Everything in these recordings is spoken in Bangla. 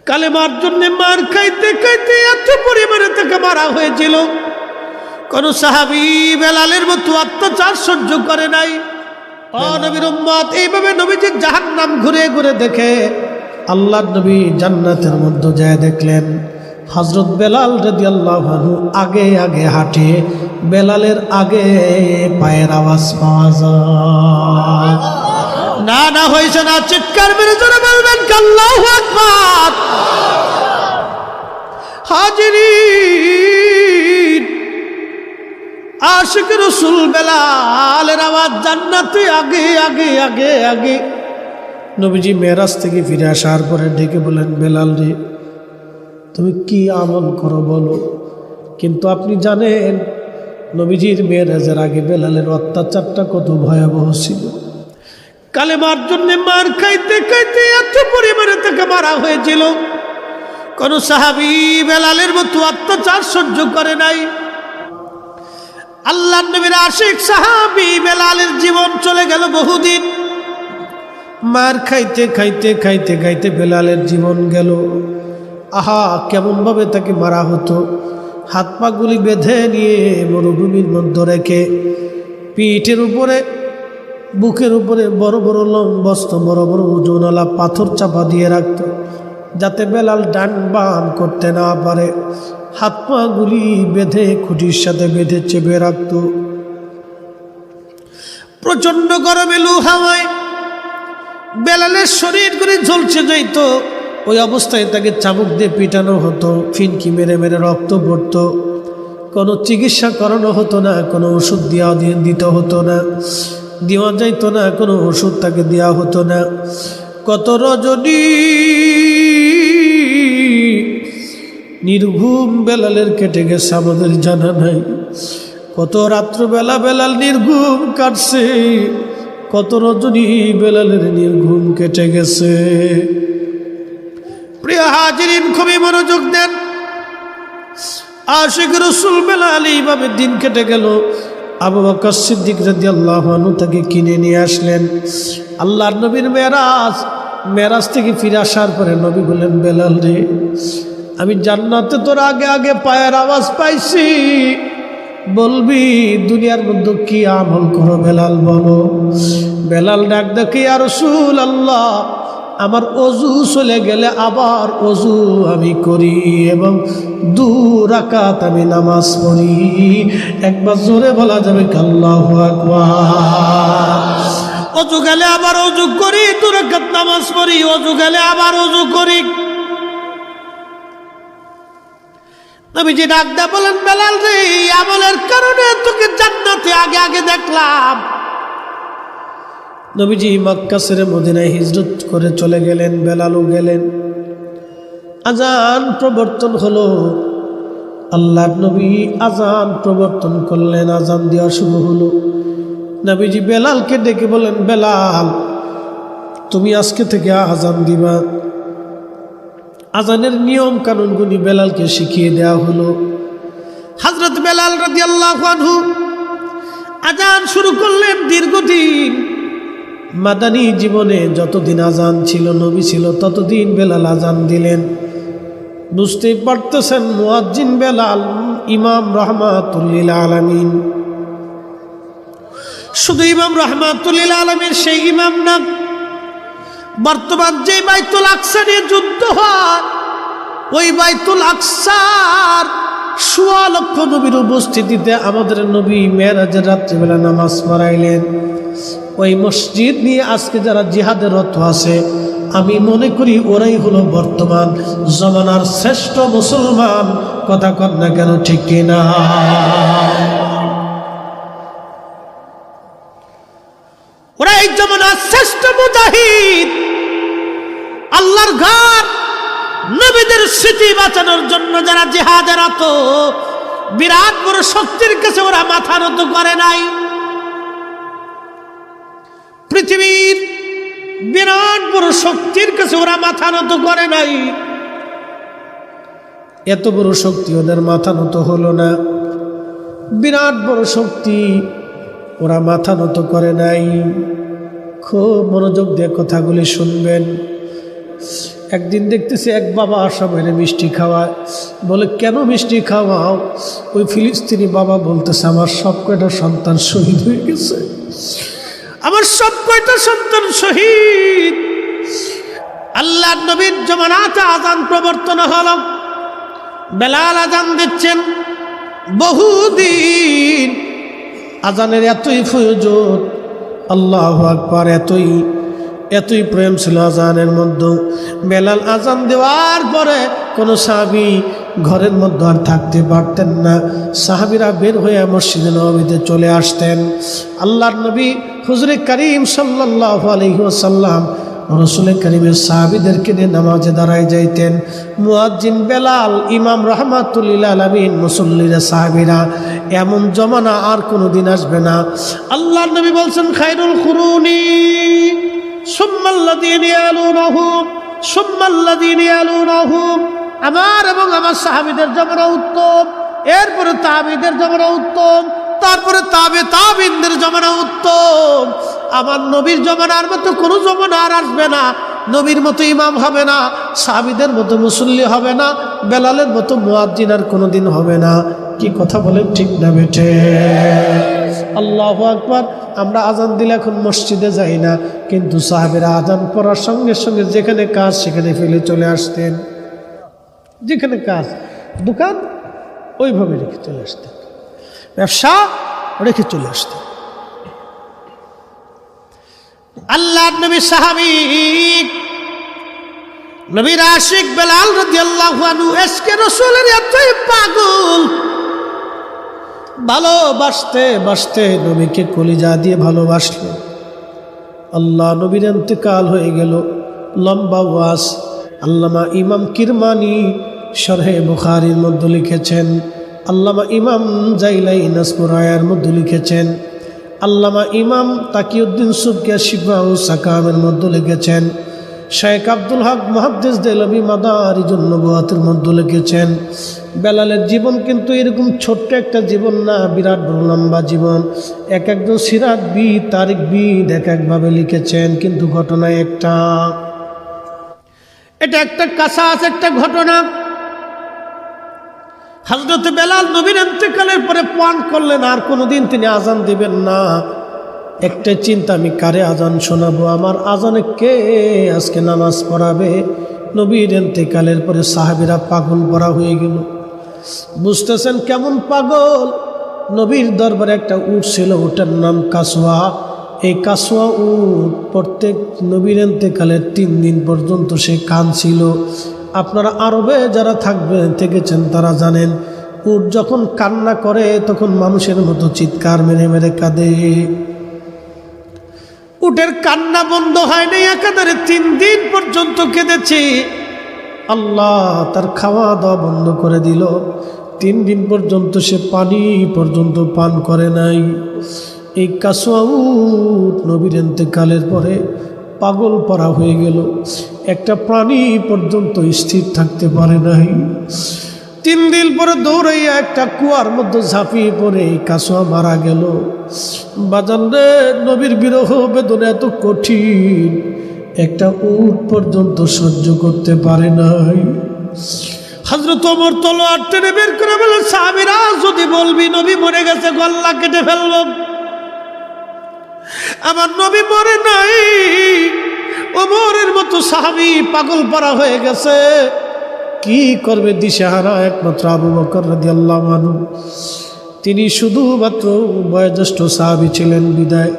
কালেমার জন্য মার খাইতে খাইতে এত পরিমাণে তাকে মারা হয়েছিল, কোন সাহাবী বেলালের মতো অত্যাচার সহ্য করে নাই। ও নবীর উম্মত, এইভাবে নবীজি জাহান্নাম ঘুরে ঘুরে দেখে আল্লাহর নবী জান্নাতের মধ্যে যায় দেখলেন হযরত বেলাল রাদিয়াল্লাহু আনহু আগে আগে হাঁটে, বেলালের আগে পায়ের আওয়াজ পাওয়া যায়। না না হইছে না, চিৎকার মেরে জোরে বলবেন আল্লাহু আকবার। হাজিরিন, আশিক রাসূল বেলালের আওয়াজ জান্নাতে আগে আগে আগে আগে। নবীজি মেরাজ থেকে ফিরে আসার পরে ডেকে বলেন, বেলাল রে, তুমি কি আমল করো বলো। কিন্তু আপনি জানেন নবীজির মেরাজের আগে বেলালের অত্যাচারটা কত ভয়াবহ ছিল। কালেমার জন্য মার খাইতে খাইতে এত পরিমাণে তাকে মারা হয়েছিল, কোন সাহাবী বেলালের মতো অত্যাচার সহ্য করে নাই। আল্লাহর নবীর আশিক সাহাবী বেলালের জীবন চলে গেল বহুদিন। মার খাইতে খাইতে খাইতে খাইতে বেলালের জীবন গেল। আহা, কেমন ভাবে তাকে মারা হতো। হাত পাগুলি বেঁধে নিয়ে মরুভূমির মধ্যে রেখে পিঠের উপরে বুকের উপরে বড় বড় লম্বস্ত বড় বড় ওজনওয়ালা পাথর চাপা দিয়ে রাখত, যাতে বেলাল ডান বাম করতে না পারে। হাত পাগুলি বেঁধে খুঁটির সাথে বেঁধে চেপে রাখত। প্রচন্ড গরমে লু হাওয়ায় বেলালের শরীর করে ঝলসে যাইত। ওই অবস্থায় তাকে চাবুক দিয়ে পিটানো হতো, ফিনকি মেরে মেরে রক্ত পড়ত। কোনো চিকিৎসা করানো হতো না, কোনো ওষুধ দিতে হতো না, দেওয়া যাইতো না, কোনো ওষুধ তাকে দেওয়া হতো না। কত রজনী নির্ঘুম বেলালের কেটে গেছে আমাদের জানা নাই। কত রাত্রবেলা বেলাল নির্ঘুম কাটছে, কত রজনী বেলালের নির্ঘুম কেটে গেছে। প্রিয় হাজিরিন, খুবই মনোযোগ দেন। আশিক রাসূল বেলাল এইভাবে দিন কেটে গেল। আবু বকর সিদ্দিক রাদিয়াল্লাহু আনহু তাকে কিনে নিয়ে আসলেন। আল্লাহর নবীর মেরাজ থেকে ফিরে আসার পরে নবী বললেন, বেলাল রে, আমি জান্নাতে তোর আগে আগে পায়ের আওয়াজ পাইছি, বলবি দুনিয়ার মধ্যে কি আমল করো বেলাল বলো। বেলাল ডাক দেখে, ইয়া রাসূলুল্লাহ, আমার অজু চলে গেলে আবার অজু আমি করি এবং 2 রাকাত আমি নামাজ পড়ি। একবার জোরে বলা যাবে আল্লাহু আকবার। অজু গেলে আবার অজু করি, 2 রাকাত নামাজ পড়ি, অজু গেলে আবার অজু করি। নবীজি ডাক দা বলেন, বেলাল রে, আমলের কারণে তোকে জান্নাতে আগে আগে দেখলাম। নবীজি মক্কা ছেড়ে মদিনায় হিজরত করে চলে গেলেন, বেলালও গেলেন। আজান প্রবর্তন হলো। আল্লাহর নবী আজান প্রবর্তন করলেন, আজান দেওয়া শুরু হলো। নবীজি বেলালকে ডেকে বলেন, বেলাল, তুমি আজকে থেকে আজান দিবা। আজানের নিয়ম কানুনগুলি বেলালকে শিখিয়ে দেওয়া হলো। হযরত বেলাল রাদিয়াল্লাহু আনহু আজান শুরু করলেন। দীর্ঘদিন মাদানী জীবনে যতদিন আজান ছিল, নবী ছিল, ততদিন বেলাল আজান দিলেন। বুঝতেই পারতেছেন মুয়াজ্জিন বেলাল ইমাম রাহমাতুল লিল আলামিন। শুধু ইমাম রাহমাতুল লিল আলামিন সেই ইমাম না, বর্তমান যে বাইতুল আকসা নিয়ে যুদ্ধ হয়, ওই বাইতুল আকসার 1.25 লক্ষ নবীর উপস্থিতিতে আমাদের নবী মেরাজের রাত্রিবেলা নামাজ পড়াইলেন। ওই মসজিদ নিয়ে আজকে যারা জিহাদের রত আছে, আমি মনে করি ওরাই হলো বর্তমান জমানার শ্রেষ্ঠ মুসলমান। কথা কর না কেন, ঠিক কিনা? ওরাই জমানার শ্রেষ্ঠ মুজাহিদ। আল্লাহর ঘর, নবীদের স্মৃতি বাঁচানোর জন্য যারা জিহাদে রত, বিরাট বড় শক্তির কাছে ওরা মাথা নত করে নাই। পৃথিবীর বিরাট বড় শক্তির কাছে ওরা মাথা নত করে নাই। এত বড় শক্তি ওদের মাথা নত হলো না। বিরাট বড় শক্তি, ওরা মাথা নত করে নাই। খুব মনোযোগ দিয়ে কথাগুলি শুনবেন। একদিন দেখতেছি এক বাবা সবাই মিষ্টি খাওয়ায়, বলে কেন মিষ্টি খাওয়াও? ওই ফিলিস্তিনি বাবা বলতেছে আমার সব কয়টা সন্তান শহীদ হয়ে গেছে, আমার সব কয়টা সন্তান শহীদ। আল্লাহ নবীর জমানাতে আযান প্রবর্তন হলো, বেলাল আযান দিচ্ছেন বহুদিন। আযানের এতই ফয়জত, আল্লাহু আকবার, এতই প্রেম ছিল আযানের মধ্যে। বেলাল আযান দেওয়ার পরে কোনো সাহাবী ঘরের মধ্যে আর থাকতে পারতেন না, সাহাবীরা বের হয়ে মসজিদে নববীতে চলে আসতেন। আল্লাহর নবী হুজুরে কারীম সাল্লাল্লাহু আলাইহি ওয়াসাল্লাম রাসূল কারীমের সাহাবীদেরকে নিয়ে নামাজে দাঁড়ায় যাইতেন। মুয়াজ্জিন বেলাল, ইমাম রাহমাতুল লিল আলামিন, মুসল্লিরা, সাহাবীরা। এমন জমানা আর কোনোদিন আসবে না। আল্লাহর নবী বলছেন খায়রুল কুরুনি সুম্মাল্লাযীনা ইয়ালুনাহুম সুম্মাল্লাযীনা ইয়ালুনাহুম, আমার এবং আমার সাহাবীদের জমানা উত্তম, এরপরে তাবিদের জমানা উত্তম, তারপরে তাবিনদের জমানা উত্তম। আমার নবীর জমানার মতো কোনো জমানা আর আসবে না। নবীর মতো ইমাম হবে না, সাহাবীদের মতো মুসল্লি হবে না, বেলালের মতো মুয়াজ্জিন আর কোনোদিন হবে না। কি কথা বলেন, ঠিক না বেঠে? আল্লাহু আকবার। আমরা আজান দিলে এখন মসজিদে যাই না, কিন্তু সাহাবীরা আজান পড়ার সঙ্গে সঙ্গে যেখানে কাজ সেখানে ফেলে চলে আসতেন। যেখানে কাজ, দোকান ওইভাবে রেখে চলে আসতেন, ব্যবসা রেখে চলে আসতেন। আল্লাহর নবী সাহাবী, নবীর আশিক বেলাল রাদিয়াল্লাহু আনহু ইশকে রাসূলের এতই পাগল, ভালোবাসতে বাসতে নবীকে কলিজা দিয়ে ভালোবাসলেন। আল্লাহ নবীর ইন্তেকাল হয়ে গেল। লম্বা ওয়াজ আল্লামা ইমাম কিরমানি শরহে বুখারীর মধ্যে লিখেছেন, আল্লামা ইমাম জাইলাই নাসপুর আয়ার মধ্যে লিখেছেন, আল্লামা ইমাম তাকিউদ্দিন সুবকি শিফা ও সাকামের মধ্যে লিখেছেন, শেখ আব্দুল হক মুহাদ্দিস দেহলভী মাদারিজুন নবুওয়াতের মধ্যে লিখেছেন। বেলালের জীবন কিন্তু এরকম ছোট্ট একটা জীবন না, বিরাট বড় লম্বা জীবন। এক একজন সিরাত বিদ, তারিখ বিদ এক একভাবে লিখেছেন, কিন্তু ঘটনা একটা। এটা একটা কাসাস, একটা ঘটনা। হযরত বেলাল নবীর ইন্তেকালের পরে পান করলেন, আর কোনোদিন তিনি আজান দিবেন না। একটা চিন্তা, আমি কারে আজান শোনাবো? আমার আজানে কে আজকে নামাজ পড়াবে? নবীর ইন্তেকালের পরে সাহাবীরা পাগল পড়া হয়ে গেল। বুঝতেছেন কেমন পাগল? নবীর দরবারে একটা উট ছিল, ওটার নাম কাসওয়া। এই কাসওয়া উট প্রত্যেক নবীর ইন্তেকালের 3 দিন পর্যন্ত সে কাঁদছিল। আপনারা আরবে যারা থেকেছেন তারা জানেন, উট যখন কান্না করে তখন মানুষের মতো চিৎকার মেরে মেরে কাঁদে। উটের কান্না বন্ধ হয় নাই, একাধারে 3 দিন পর্যন্ত কেঁদেছে। আল্লাহ তার খাওয়া দাওয়া বন্ধ করে দিল। 3 দিন পর্যন্ত সে পানি পর্যন্ত পান করে নাই। এই কাসওয়া উট নবীর ইন্তেকালের পরে পাগল পরা হয়ে গেল। একটা প্রাণী পর্যন্ত স্থির থাকতে পারে নাই। 3 দিন পরে দৌড়াইয়া একটা কুয়ার মধ্যে ঝাঁপিয়ে পড়ে এই কাসওয়া মারা গেল। বাজান রে, নবীর বিরহ বেদনা এত কঠিন, একটা উট পর্যন্ত সহ্য করতে পারে নাই। হযরত ওমর তলোয়ার টেনে বের করে বলে, সাহাবীরা যদি বলবি নবী মরে গেছে, গলা কেটে ফেলব। আমার নবী মরে নাই। ওমরের মতো সাহাবী পাগল পারা হয়ে গেছে, কি করবে দিশেহারা একমাত্র আবু বকর রাদিয়াল্লাহু আনহু। তিনি শুধুমাত্র বয়োজ্যেষ্ঠ সাহাবী ছিলেন বিদায়,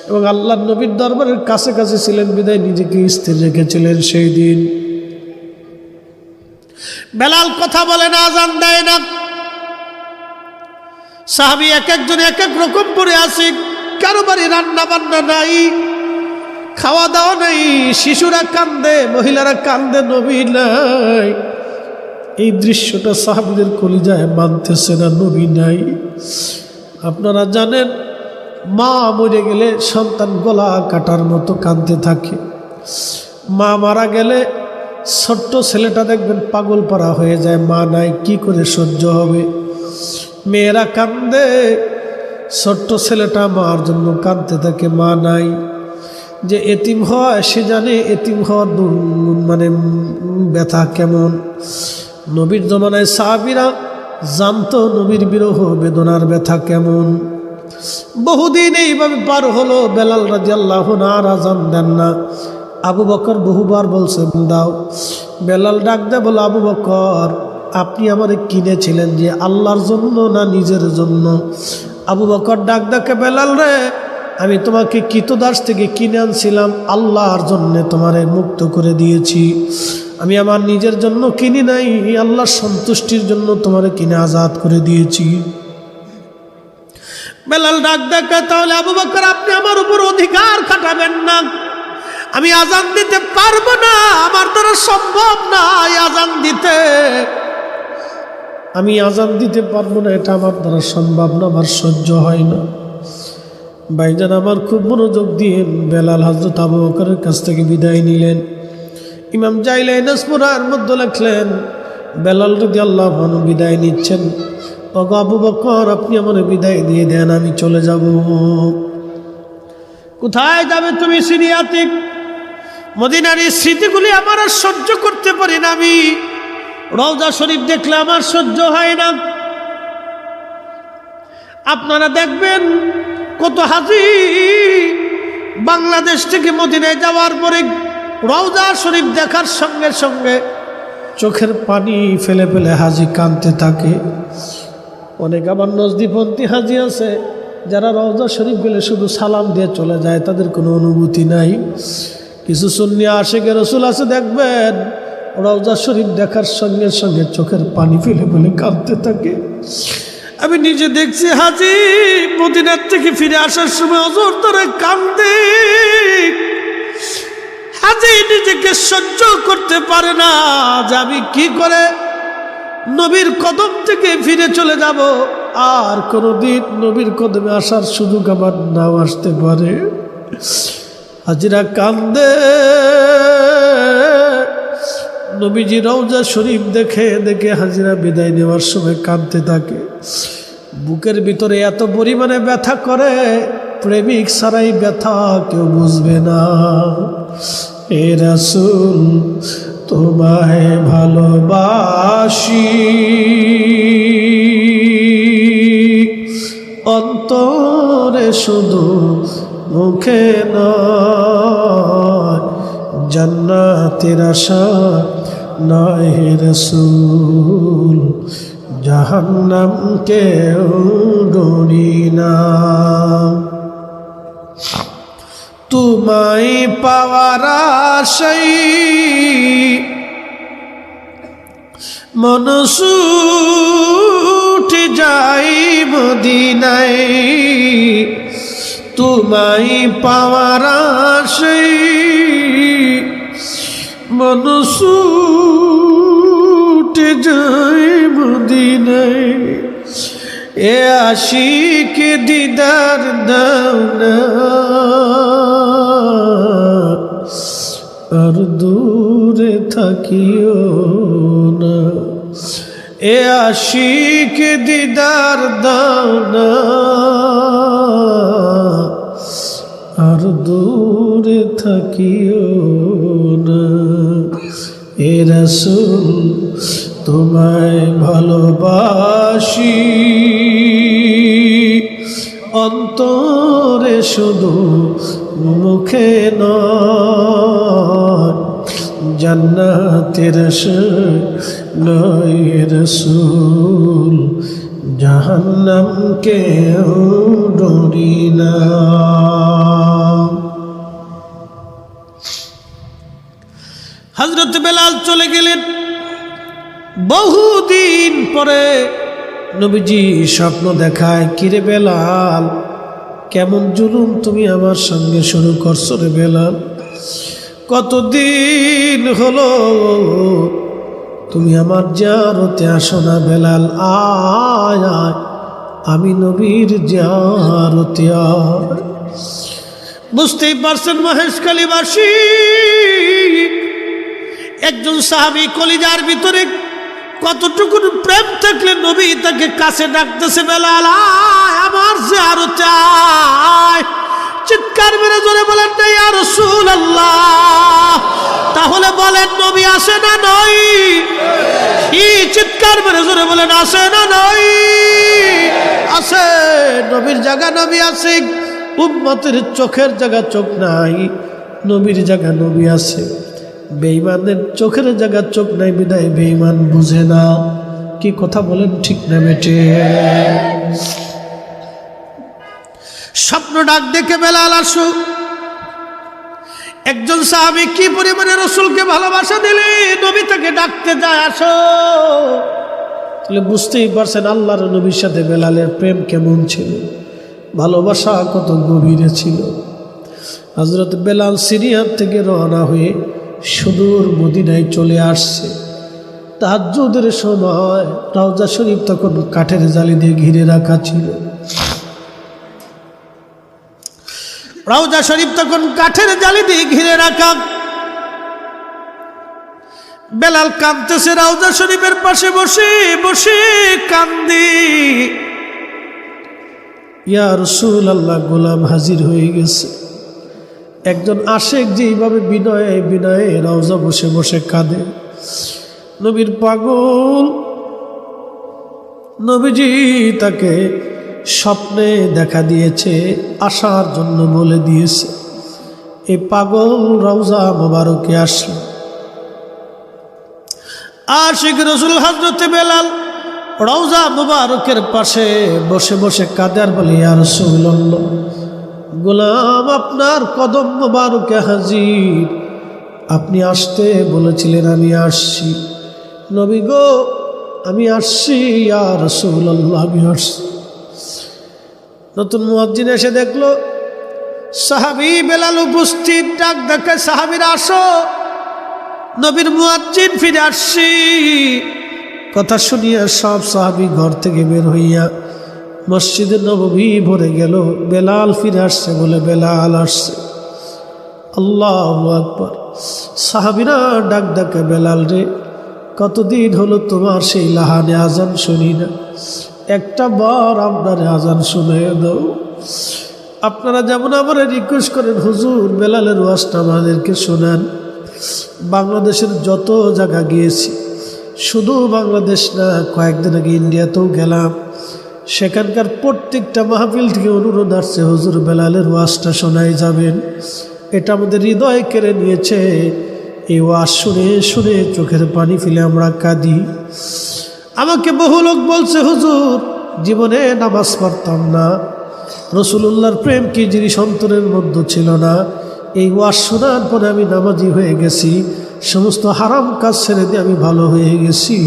এবং আল্লাহর নবীর দরবারের কাছে কাছে ছিলেন বিদায় নিজেকে স্থির রেখেছিলেন সেই দিন। বেলাল কথা বলে না, আজান দেয় না। সাহাবী এক একজন এক এক রকম পড়ে আছে। কারো বাড়ি রান্না বান্না নাই, খাওয়া দাওয়া নাই, শিশুরা কান্দে, মহিলারা কান্দে, নবী নাই। এই দৃশ্যটা সাহাবীদের কলিজায় মানতেছে না, নবী নাই। আপনারা জানেন, মা মরে গেলে সন্তান গলা কাটার মতো কাঁদতে থাকে। মা মারা গেলে ছোট্ট ছেলেটা দেখবেন পাগল পারা হয়ে যায়, মা নাই, কি করে সহ্য হবে? মেয়েরা কান্দে, ছোট্ট ছেলেটা মার জন্য কাঁদতে থাকে, মা নাই। যে এতিম হয় সে জানে এতিম হওয়ার মানে ব্যথা কেমন। নবীর জমানায় সাহাবীরা জানতো নবীর বিরহ বেদনার ব্যথা কেমন। বহুদিন এইভাবে পার হলো, বেলাল রাদিয়াল্লাহু আনহু আর আযান দেন না। আবু বকর বহুবার বলছে দাও। বেলাল ডাক দেয়, বলে আবু বকর আপনি আমারে কিনেছিলেন যে আল্লাহর জন্য না নিজের জন্য? আবু বকর ডাক ডাকে, বেলাল রে, আমি তোমাকে কৃতদাস থেকে কিনে আনছিলাম, আল্লাহর জন্য তোমারে মুক্ত করে দিয়েছি। আমি আমার নিজের জন্য কিনি নাই, আল্লাহর সন্তুষ্টির জন্য তোমারে কিনে আজাদ করে দিয়েছি। বেলাল ডাক ডাকে, তাহলে আবু বকর আপনি আমার উপর অধিকার খাটাবেন না, আমি আজান দিতে পারবো না, আমার দ্বারা সম্ভব না আজান দিতে, আমি আজান দিতে পারবো না, এটা আমার দ্বারা সম্ভব না, আমার সহ্য হয় না। ভাইজান আমার খুব মনোযোগ দিয়ে বেলাল হযরত আবু বকরের কাছ থেকে বিদায় নিলেন। ইমাম জাইলাইনাস পুরার মধ্যে লিখলেন, বেলাল রাদিয়াল্লাহু আনহু বিদায় নিচ্ছেন। ওগো আবু বকর আপনি আমার বিদায় দিয়ে দেন, আমি চলে যাব। কোথায় যাবে তুমি? সিরিয়াতে। মদিনার এই স্মৃতিগুলি আমার আর সহ্য করতে পারি না, আমি রওজা শরীফ দেখলে আমার সহ্য হয় না। আপনারা দেখবেন কত হাজি বাংলাদেশ থেকে মদিনায় যাওয়ার পরে রওজা শরীফ দেখার সঙ্গে সঙ্গে চোখের পানি ফেলে ফেলে হাজি কাঁদতে থাকে। অনেক আবার নজদিপন্থী হাজি আছে যারা রওজা শরীফ গেলে শুধু সালাম দিয়ে চলে যায়, তাদের কোনো অনুভূতি নাই। কিছু সুন্নি আশিকে রাসূল আছে, দেখবেন রওজা শরীফ দেখার সঙ্গে সঙ্গে চোখের পানি ফেলে ফেলে কাঁদতে থাকে। আমি নিজে দেখছি হাজি মদিনার থেকে ফিরে আসার সময় অজর ধরে কান্দে। হাজি নিজেকে সহ্য করতে পারে না যে আমি কি করে নবীর কদম থেকে ফিরে চলে যাব, আর কোনোদিন নবীর কদমে আসার সুযোগ আমার নাও আসতে পারে। হাজিরা কান্দে। নবীজি রওজা শরীফ দেখে দেখে হাজিরা বিদায় নেওয়ার সময় কাঁদতে থাকে। বুকের ভিতরে এত পরিমাণে ব্যথা করে, প্রেমিক ছাড়াই ব্যথা কেউ বুঝবে না। এ রাসূল তোমায় ভালোবাসি, অন্তরে শুধু মুখে নয়, জান্নাতের আশা নয় হে রাসূল, জাহান্নাম কেউ ডরি না। তোমায় পাওয়ার আশায় মন ছুটে যাই মদিনায়, তোমায় পাওয়ার আশায় মন ছুটে যাই মদিনায়। এ আশিক দিদার দাও না, আর দূরে থাকিও না। এ আশিক দিদার দাও না, আর দূরে থাকিও না। এ রাসূল তোমায় ভালোবাসি, অন্তরে শুধু মুখে নয়, জান্নাতের আশা নয় রাসূল, জাহান্নাম কেউ ডরি না। হযরত বেলাল চলে গেলেন। বহুদিন পরে নবীজি স্বপ্ন দেখায়, কিরে বেলাল কেমন জুলুম তুমি আমার সঙ্গে শুরু করছো রে বেলাল, কতদিন হলো তুমি আমার জিয়ারতে আসো না বেলাল, আয় আয় আমি নবীর জিয়ারতে আয়। বুঝতেই পারছেন মহেশখালীবাসী, একজন সাহাবী কলিজার ভিতরে কতটুকু প্রেম থাকলে নবী তাকে কাছে ডাকতেছে, বেলাল আয় আমার জিয়ারতে আয়, চিৎকার মেরে জোরে বলেন না ইয়া রাসূলুল্লাহ। তাহলে বলেন নবী আসে না নাই? কি চিৎকার মেরে জোরে বলেন আসে না নাই? আছে। নবীর জায়গা নবী আছে, উম্মতের চোখের জায়গা চোখ নাই, নবীর জায়গা নবী আছে। বেঈমানের চোখের জায়গা চোখ নাই বিদায় বেঈমান বুঝে না। কি কথা বলেন ঠিক না বেটে? স্বপ্ন ডাক দেখে বেলাল আসো। একজন সাহাবী কি পরিমাণে রাসূলকে ভালোবাসা দিলে নবী তাকে ডাকতে যায় আসো। তাহলে বুঝতেই পারছেন আল্লাহর নবীর সাথে বেলালের প্রেম কেমন ছিল, ভালোবাসা কত গভীরে ছিল। হযরত বেলাল সিরিয়া থেকে রওনা হয়ে সুদূর মদিনায় চলে আসছে। তাহাজ্জুদের সময় রওজা শরীফ তখন কাঠের জালি দিয়ে ঘিরে রাখা ছিল। রওজা শরীফ তখন কাঠের জালি দিয়ে ঘিরে রাখা। বেলাল কাঁদতেছে রওজা শরীফের পাশে বসে বসে কান্দি। ইয়া রাসূলুল্লাহ, গোলাম হাজির হয়ে গেছে। একজন আশেক যেইভাবে বিনয়ে বিনয়ে রওজা বসে বসে কাঁদে, নবীর পাগল নবীজি তাকে স্বপ্নে দেখা দিয়েছে, আসার জন্য বলে দিয়েছে। এই পাগল রওজা মোবারকে আসলো। আশিক রাসূল হযরত বেলাল রওজা মোবারকের পাশে বসে বসে কাঁদে আর বলে ইয়া রাসূলুল্লাহ, গোলাম আপনার কদম মোবারকে হাজির, আপনি আসতে বলেছিলেন আমি আসছি। নবী গো আমি আসছি, ইয়া রাসূলুল্লাহ আমি আসছি। নতুন মুয়াজ্জিন এসে দেখলো সাহাবী বেলাল উপস্থিত। ডাক দেখে সাহাবীরা আসো, নবীর মুয়াজ্জিন ফিরে আসছি। কথা শুনিয়া সব সাহাবী ঘর থেকে বের হইয়া মসজিদে নববী ভরে গেল। বেলাল ফিরে আসছে বলে বেলাল আসছে। আল্লাহু আকবার। সাহাবীরা ডাক ডাকে বেলাল রে, কতদিন হলো তোমার সেই লাহানে আজান শুনি না, একটা বার আপনারে আজান শুনিয়ে দাও। আপনারা যেমন আমার রিকোয়েস্ট করেন হুজুর বেলালের ওয়াজটা আমাদেরকে শোনান। বাংলাদেশের যত জায়গা গিয়েছি, শুধু বাংলাদেশ না, কয়েকদিন আগে ইন্ডিয়াতেও গেলাম, সেখানকার প্রত্যেকটা মাহফিল থেকে অনুরোধ আসছে হুজুর বেলালের ওয়াজটা শোনাই যাবেন। এটা আমাদের হৃদয় কেড়ে নিয়েছে। এই ওয়াজ শুনে শুনে চোখের পানি ফেলে আমরা কাঁদি। আমাকে বহু লোক বলছে হুজুর জীবনে নামাজ পড়তাম না, রাসূলুল্লাহর প্রেম কি জিনিস অন্তরের মধ্যে ছিল না, এই ওয়াজ শোনার পরে আমি নামাজি হয়ে গেছি, সমস্ত হারাম কাজ ছেড়ে দিয়ে আমি ভালো হয়ে গেছি।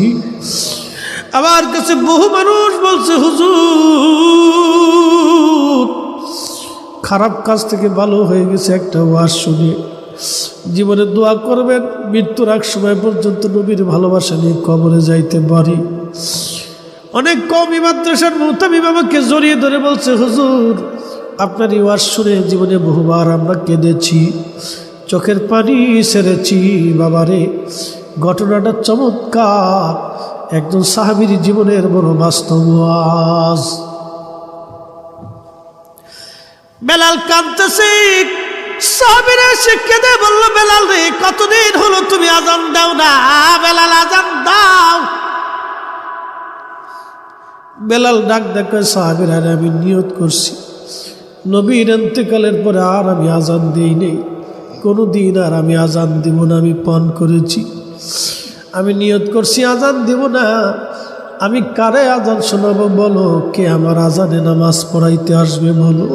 আমার কাছে বহু মানুষ বলছে হুজুর খারাপ কাজ থেকে ভালো হয়ে গেছে একটা ওয়াজ শুনে। জীবনে দোয়া করবেন মৃত্যুর এক সময় পর্যন্ত নবীর ভালোবাসা নিয়ে কবরে যাইতে পারি। অনেক কওমি মাদ্রাসার মুতাবিব আমাকে জড়িয়ে ধরে বলছে হুজুর আপনার এই ওয়াজ শুনে জীবনে বহুবার আমরা কেঁদেছি, চোখের পানি ছেড়েছি। বাবারে ঘটনাটা চমৎকার, একজন সাহাবীর জীবনের বড় বাস্তব ওয়াজ। বেলাল কাঁদতেছে, সাহাবীরা এসে কেঁদে বলল বেলাল রে কতদিন হলো তুমি আজান দাও না, বেলাল আজান দাও। বেলাল ডাক দেখে সাহাবীরা আমি নিয়ত করছি নবীর ইন্তেকালের পরে আর আমি আজান দিই নেই, কোনো দিন আর আমি আজান দিব না। আমি পান করেছি, আমি নিয়ত করছি আজান দিব না। আমি কারে আজান শোনাবো বলো? কে আমার আজানে নামাজ পড়াইতে আসবে বলো?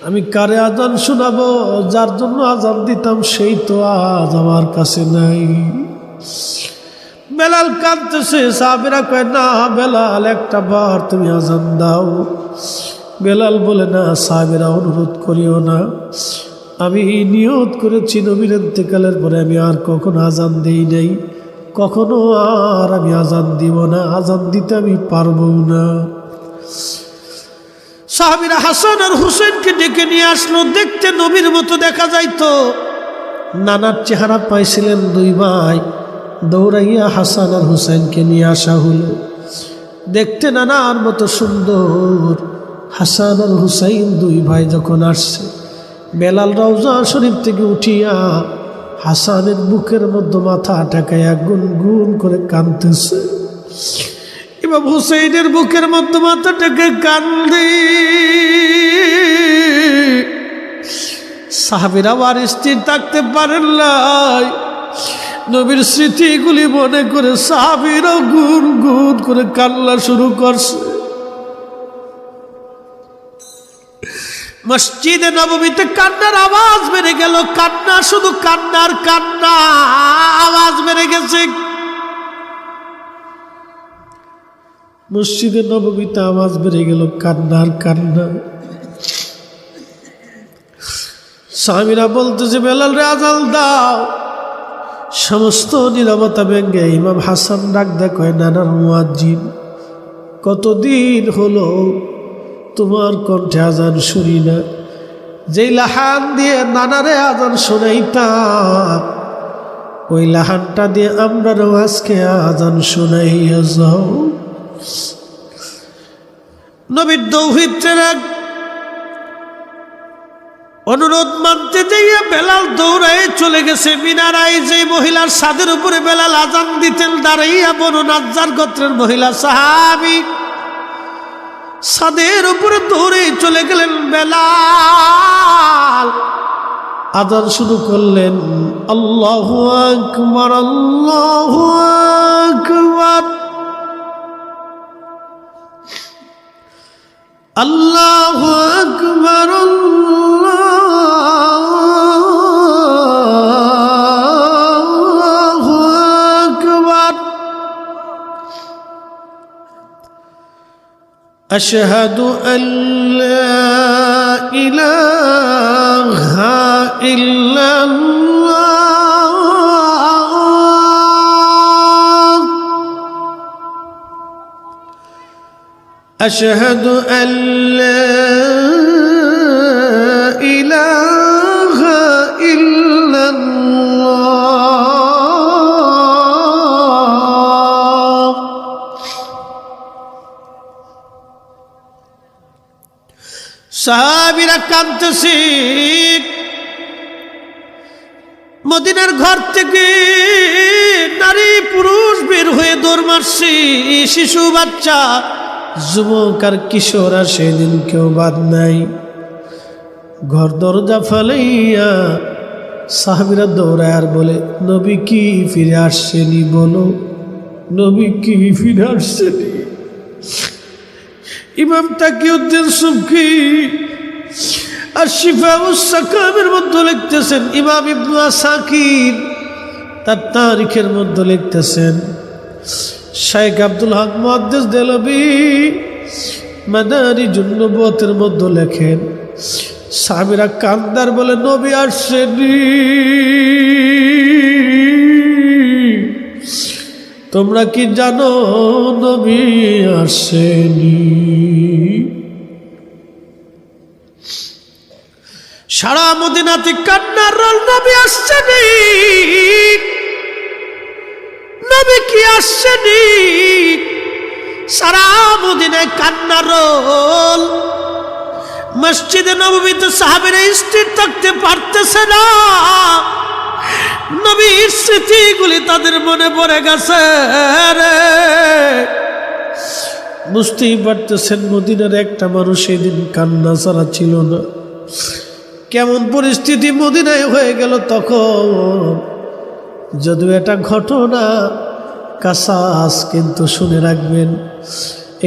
আমি কারে আজান শোনাবো? যার জন্য আজান দিতাম সেই তো আজ আমার কাছে নাই। বেলাল কাঁদতেছে, সাহাবীরা কয় না বেলাল একটা বার তুমি আজান দাও। বেলাল বলে না সাহাবীরা অনুরোধ করিও না, আমি নিয়ত করেছি নবীর ইন্তেকালের পরে আমি আর কখনো আজান দেই নাই, কখনো আর আমি আজান দিব না, আজান দিতে আমি পারবো না। সাহাবীরা হাসান আর হুসেনকে ডেকে নিয়ে আসলো। দেখতে নবীর মতো দেখা যাইতো, নানার চেহারা পাইছিলেন দুই ভাই। দৌড়াইয়া হাসান আর হুসেনকে নিয়ে আসা হলো। দেখতে নানার মতো সুন্দর, হাসান আর হুসাইন দুই ভাই যখন আসছে, বেলাল রওজা শরীফ থেকে উঠিয়া হাসানের বুকের মধ্যে মাথা ঠেকাইয়া গুনগুন করে কাঁদতেছে। ইমাম হুসাইনের বুকের মধ্যে মাথা ঠেকে কান্দে। সাহাবীরা আর স্থির থাকতে পারেন নাই, নবীর স্মৃতিগুলি মনে করে সাহাবীরাও গুন গুন করে কান্না শুরু করছে। মসজিদে নববীতে কান্নার আওয়াজ বেড়ে গেল, কান্না শুধু কান্নার কান্না, আওয়াজ বেড়ে গেছে। মসজিদে নববীতে আওয়াজ বেড়ে গেল কান্নার কান্না। সাহাবীরা বলতেছে, বেলাল রে আজান দাও। সমস্ত নীরবতা ভেঙে ইমাম হাসান ডাক দেয়, কয় নানার মুয়াজ্জিন, কতদিন হলো তোমার কণ্ঠে আজান শুনি না। যেই লাহান দিয়ে নানারে আজান শোনাইতাম, ওই লাহানটা দিয়ে আমরাও আজকে আজান শোনাইয়া যাও। নবীর দৌহিত্রের অনুরোধ মানতে যাইয়া বেলাল দৌড়ায় চলে গেছে মিনারায়। যে মহিলার ছাদের উপরে বেলাল আজান দিতেন দাঁড়াইয়া, বনু নাজ্জার গোত্রের মহিলা সাহাবী, ছাদের উপরে দৌড়ে চলে গেলেন বেলাল। আজান শুরু করলেন, আল্লাহু আকবার, আল্লাহু আকবার, আল্লাহু আকবার, আল্লাহু আকবার, আশহাদু আল্লা ইলাহা ইল্লাল্লাহ, আশহাদু আল্লা ইলাহা ইল্লাল্লাহ। সাহাবীরা কাঁদতেছে। মদিনার ঘর থেকে নারী পুরুষ বের হয়ে দৌড় মারছে, শিশু বাচ্চা যুবক আর কিশোর আর সেদিন কেউ বাদ নাই। ঘর দরজা ফালাইয়া সাহাবীরা দৌড়ায় আর বলে, নবী কি ফিরে আসছেনি? বলো, নবী কি ফিরে আসছেনি? ইমাম তাকিউদ্দিন সুবকি আর শিফাউস সাকামের মধ্যে লিখতেছেন, ইমাম ইবনে আসাকির তার তারিখের মধ্যে লিখতেছেন, শাইখ আব্দুল হক মুহাদ্দিস দেলভী মাদারিজুন নবুওয়াতের মধ্যে লেখেন, সাহাবীরা কান্দার বলে, নবী আসছেনি, তোমরা কি জানো নবী আসেনি? সারা মদিনাতে কান্নার রোল, নবী আসছেনি, নবী কি আসছেনি? সারা মদিনায় কান্নার রোল। মসজিদে নববীতে সাহাবীরা স্থির থাকতে পারতেছে না, নবীর স্মৃতিগুলি তাদের মনে পড়ে গেছে রে। বুঝতেই পারতেছেন মদিনার একটা মানুষ সেদিন কান্না ছাড়া ছিল না। কেমন পরিস্থিতি মদিনায় হয়ে গেল তখন। যদিও এটা ঘটনা কাসাস, কিন্তু শুনে রাখবেন,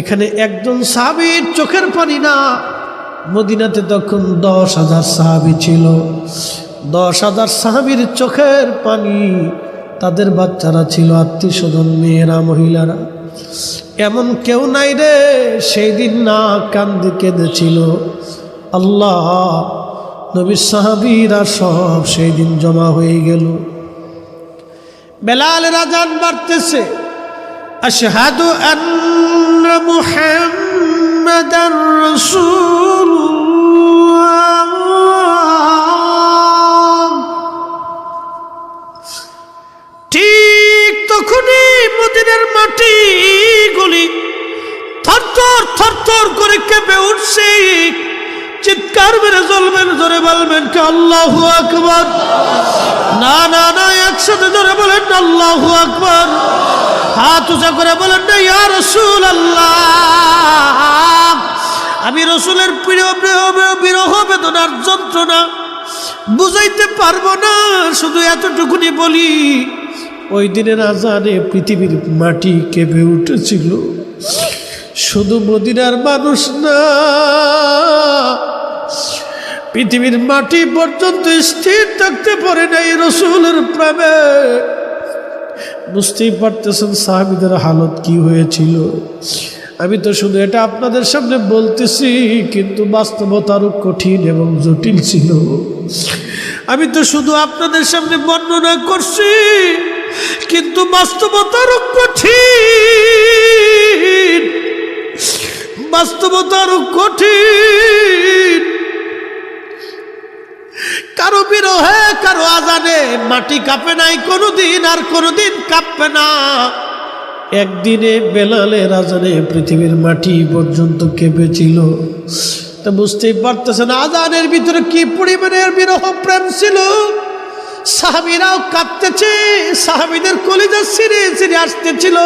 এখানে একজন সাহাবীর চোখের পানি না, মদিনাতে তখন 10,000 সাহাবী ছিল। 10,000 সাহাবীর চোখের পানি, তাদের বাচ্চারা ছিল, আত্মীয় স্বজন, মেয়েরা, মহিলারা, এমন কেউ নাই রে সেই দিন না কান্দে কেঁদেছিল। আল্লাহ, নবীর সাহাবীরা সব সেই দিন জমা হয়ে গেল। বেলালের আযান বাড়তেছে, আশহাদু আন্না মুহাম্মাদার রাসূলুল্লাহ। ঠিক তখনই মদিনার মাটিগুলি থরথর থরথর থর করে কেঁপে উঠছি, চিৎকার মেরে জ্বলবেন, জোরে বলবেন কে আল্লাহু আকবার। না না না, একসাথে জোরে বলেন আল্লাহু আকবার। হাত উঁচা করে বলেন না ইয়া রাসূলুল্লাহ, আমি রসুলের বিরহ বেদনার যন্ত্রণা বুঝাইতে পারবো না, শুধু এতটুকুনি বলি, ওই দিনের আজানে পৃথিবীর মাটি কেঁপে উঠেছিল। শুধু মদিনার মানুষ না, পৃথিবীর মাটি পর্যন্ত স্থির থাকতে পারে নাই রসুলের প্রেমে। বুঝতেই পারতেছেন সাহাবীদের হালত কি হয়েছিল। আমি তো শুধু এটা আপনাদের সামনে বলতেছি, কিন্তু বাস্তবতা আরো কঠিন এবং জটিল ছিল। আমি তো শুধু আপনাদের সামনে বর্ণনা করছি, কিন্তু বাস্তবতা আরো কঠিন, বাস্তবতা আরো কঠিন। কারো বিরহে, কারো আজানে মাটি কাঁপে নাই কোনোদিন, আর কোনোদিন কাঁপবে না। একদিনে বেলালের আজানে পৃথিবীর মাটি পর্যন্ত কেঁপেছিল। তা বুঝতেই পারতেছেন আজানের ভিতরে কি পরিমাণের বিরহ প্রেম ছিল। সাহাবীরাও কাঁপতেছে, সাহাবীদের কলিজা ছিঁড়ে ছিঁড়ে আসতেছিল।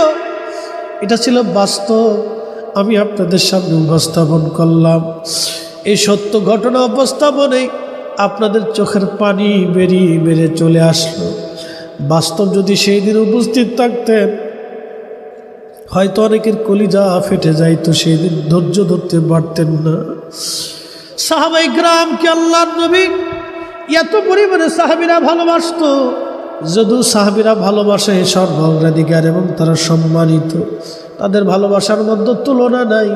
এটা ছিল বাস্তব, আমি আপনাদের সামনে উপস্থাপন করলাম। এই সত্য ঘটনা উপস্থাপনে আপনাদের চোখের পানি বেরিয়ে বেরিয়ে চলে আসলো। বাস্তব যদি সেই দিন উপস্থিত থাকতেন, হয়তো অনেকের কলিজা ফেটে যাইতো, সেই দিন ধৈর্য ধরতে পারতেন না। সাহাবাই গ্রামকে আল্লাহর নবী এত পরিমাণে সাহাবীরা ভালোবাসত। যদিও সাহাবীরা ভালোবাসে সর্বাগ্রাধিকার এবং তারা সম্মানিত, তাদের ভালোবাসার মধ্যে তুলনা নাই।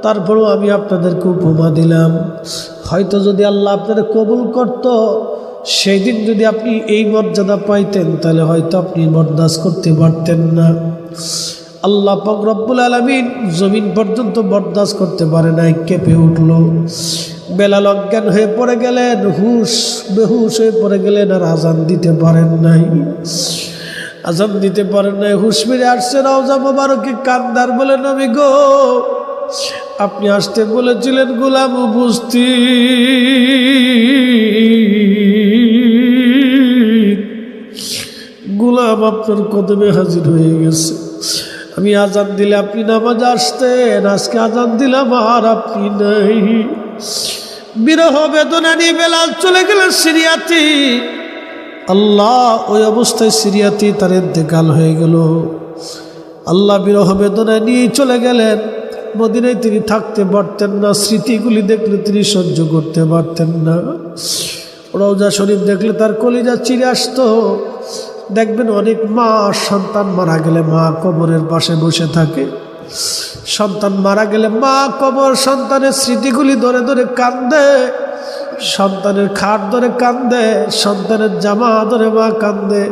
তারপরেও আমি আপনাদেরকে উপমা দিলাম, হয়তো যদি আল্লাহ আপনাদের কবুল করত, সেই দিন যদি আপনি এই মর্যাদা পাইতেন, তাহলে হয়তো আপনি বরদাস্ত করতে পারতেন না। আল্লাহ পাক রব্বুল আলামিন জমিন পর্যন্ত বরদাস্ত করতে পারে নাই, কেঁপে উঠল। বেলাল অজ্ঞান হয়ে পড়ে গেলেন, বেহুশ হয়ে পড়ে গেলেন, আর আজান দিতে পারেন নাই, আজান দিতে পারেন নাই। হুশ ফিরে আসছে, রওজা মোবারকে কান্দার বলে নবী গো, আপনি আসতে বলেছিলেন, গোলাম উপস্থিত, গোলাম আপনার কদমে হাজির হয়ে গেছে। আমি আজান দিলে আপনি নামাজ আসতেন, আজকে আজান দিলাম আর আপনি নাই। বিরহ বেদনা নিয়ে বেলাল চলে গেলেন সিরিয়াতে। আল্লাহ ওই অবস্থায় সিরিয়াতে তার ইন্তেকাল হয়ে গেল। আল্লাহ বিরহ বেদনা নিয়ে চলে গেলেন। মদিনায় তিনি থাকতে পারতেন না, স্মৃতিগুলি দেখলে তিনি সহ্য করতে পারতেন না। রওজা শরীফ দেখলে তার কলিজা চিরে আসতো। দেখবেন অনেক মা সন্তান মারা গেলে মা কবরের পাশে বসে থাকে, সন্তান মারা গেলে মা কবর সন্তানের স্মৃতিগুলি ধরে ধরে কান্দে, সন্তানের খাট ধরে কান্দে, সন্তানের জামা ধরে মা কান্দে।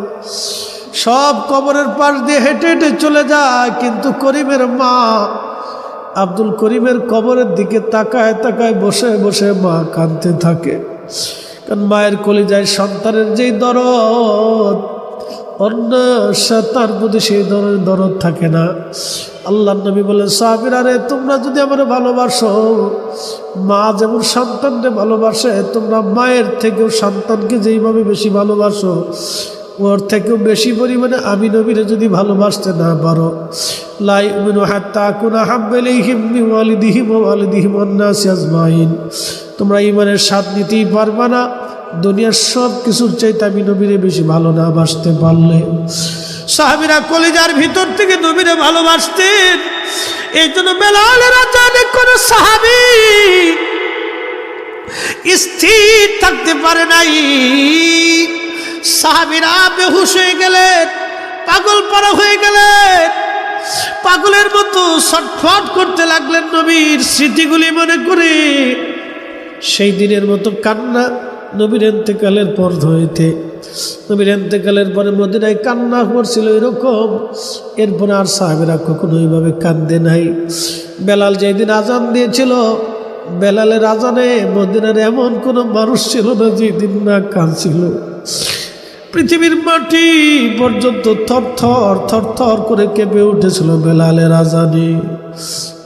সব কবরের পাশ দিয়ে হেঁটে হেঁটে চলে যায়, কিন্তু করিমের মা আব্দুল করিমের কবরের দিকে তাকায় তাকায় বসে বসে মা কাঁদতে থাকে। কারণ মায়ের কলিজায় সন্তানের যেই দরদ, অন্য তার প্রতি সেই দরদ থাকে না। আল্লাহ নবী বলেন, সাহাবীরা রে, তোমরা যদি আমার ভালোবাসো, মা যেমন সন্তানকে ভালোবাসে, তোমরা মায়ের থেকেও সন্তানকে যেইভাবে বেশি ভালোবাসো, ওর থেকেও বেশি পরিমাণে আমি নবীরে যদি ভালোবাসতে না পারো, লা ইউমিনু হাত্তা আকুনা হাব্বা ইলাইহিম মিন ওয়ালিদিহিম ওয়া ওয়ালিদিহিম ওয়ান নাসি আজমাইন। তোমরা ঈমানের স্বাদ নিতেই পারবা না দুনিয়ার সব কিছুর চাইতে আমি নবীরে বেশি ভালো না বাসতে পারলে। সাহাবীরা কলিজার ভিতর থেকে নবীরে ভালোবাসতেন। এই জন্য বেলালের আজানে কোন সাহাবী স্থির থাকতে পারে নাই। সাহাবীরা বেহুশ হয়ে গেলেন, পাগল পারা হয়ে গেলেন, পাগলের মতো ছটফট করতে লাগলেন নবীর স্মৃতিগুলি মনে করে। সেই দিনের মতো কান্না নবীর ইন্তেকালের পর হইতে, নবীর ইন্তেকালের পরে মদিনায় কান্না করছিল এরকম। এরপরে আর সাহাবীরা কখনো এইভাবে কান্দে নাই। বেলাল যেদিন আজান দিয়েছিল, বেলালের আজানে মদিনার এমন কোনো মানুষ ছিল না যেদিন না কাঁদছিল। পৃথিবীর মাটি পর্যন্ত থরথর থরথর করে কেঁপে উঠেছিল বেলালের আজানে।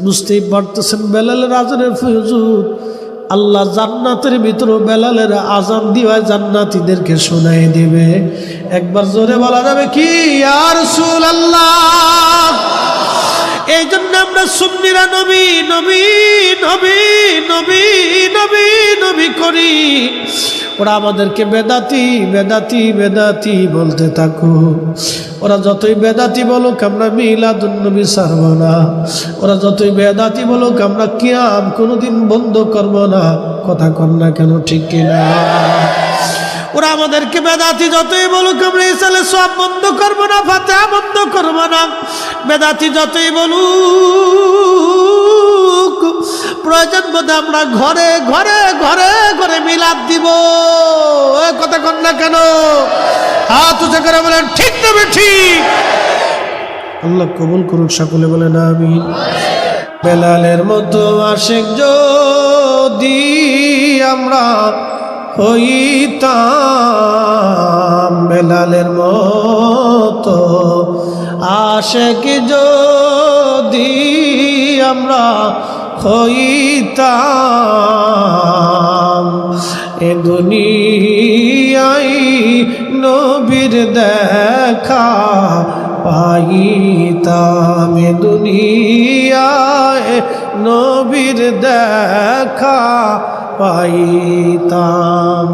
বুঝতেই পারতেছেন বেলালের আজানের ফয়জুদ আল্লাহ জান্নাতের ভিতরে বেলালের আজান দিয়ে জান্নাতীদেরকে শোনাই দিবে। একবার জোরে বলা যাবে কি ইয়া রাসূলুল্লাহ? এই জন্য আমরা সুন্নিরা নবী নবী নবী নবী নবী নবী করি। ওরা আমাদেরকে বেদাতি বেদাতি বেদাতি বলতে থাকো। ওরা যতই বেদাতি বলুক আমরা মিলাদুন নবী ছাড়ব না। ওরা যতই বেদাতি বলুক আমরা কিয়াম কোনোদিন বন্ধ করব না। কথা কর না কেন, ঠিক কিনা? ওরা আমাদেরকে বেদাতি যতই বলুক আমরা ইসালে সব বন্ধ করব না, ফাতিহা বন্ধ করব না। বেদাতি যতই বলুক প্রয়োজন বোধে আমরা ঘরে ঘরে ঘরে ঘরে মিলাদ দিব। কথা কন না কেন? হাত উঁচু করে বলেন ঠিক না ঠিক? আল্লাহ কবুল করুক, সকলে বলেন আমিন। বেলালের মতো আশিক যদি আমরা হইতাম, বেলালের মতো আশিক যদি আমরা হইতাম, এ দুনিয়ায় নবীর দেখা পাইতাম, এ দুনিয়ায় নবীর দেখা পাইতাম।